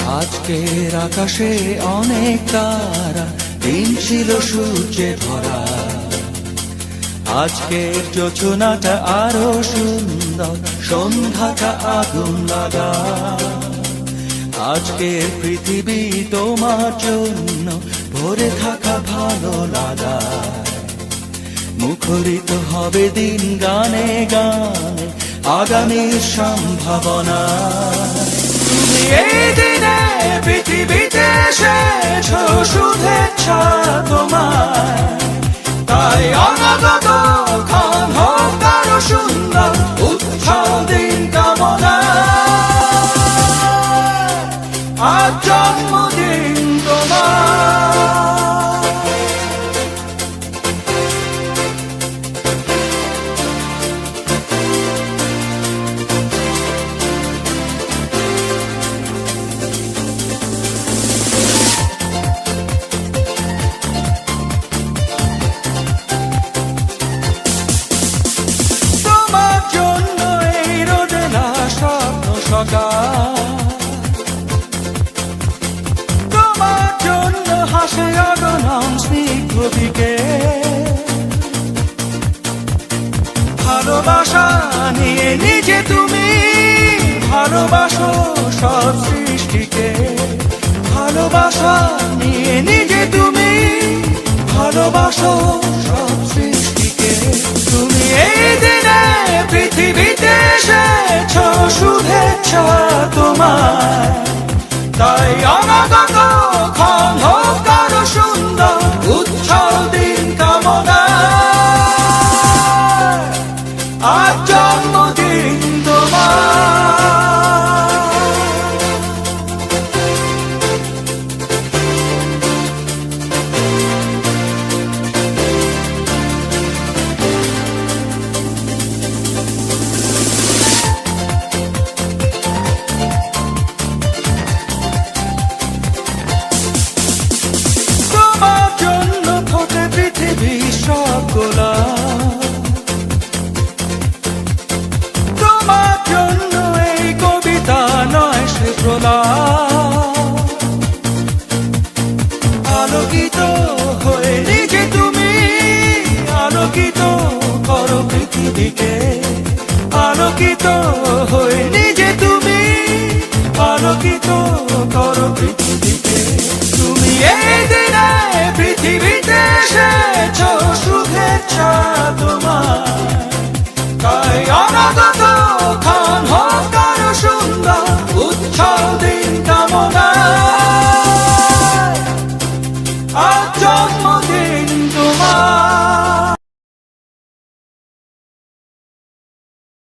আজকের আকাশে অনেক তারা, দিন ছিল সূর্যে ভরা। আজকের যোজনাটা আরো সুন্দর, সন্ধ্যাটা আগুন লাগা। আজকের পৃথিবী তোমার জন্য ভরে থাকা ভালো লাগা। মুখরিত হবে দিন গানে গানে, আগামীর সম্ভাবনা। তুমি এই দিনে পৃথিবীতে এসেছো, শুভেচ্ছা তোমার। তাই অনাগত ক্ষণ হোক আরো সুন্দর, উৎসব দিন কামনা। আজ জন্মদিন তোমার। তোমার জন্য হাসে অগণন স্নিগ্ধ দিকে। ভালোবাসা নিয়ে নিজে তুমি ভালোবাসো সব সৃষ্টিকে। ভালোবাসা নিয়ে নিজে তুমি ভালোবাসো সব সৃষ্টিকে। তুমি এই দিনে পৃথিবীতে এসেছো, শুভেচ্ছা তোমার। তাই অনাগত ক্ষণ হোক আরো সুন্দর, উৎসব দিন কামনা। আজ জন্মদিন তোমার। তোমার জন্য এই কবিতা নয় সে প্রলাপ। আলোকিত হয়ে নিজে তুমি আলোকিত করো পৃথিবীকে। আলোকিত হয়ে নিজে তুমি আলোকিত করো পৃথিবীকে। তুমি এই দিনে পৃথিবীতে এসেছো, শুভেচ্ছা তোমার। তাই অনাগত ক্ষণ হোক আরো সুন্দর, উৎসব দিন কামনা। আজ জন্মদিন তোমার।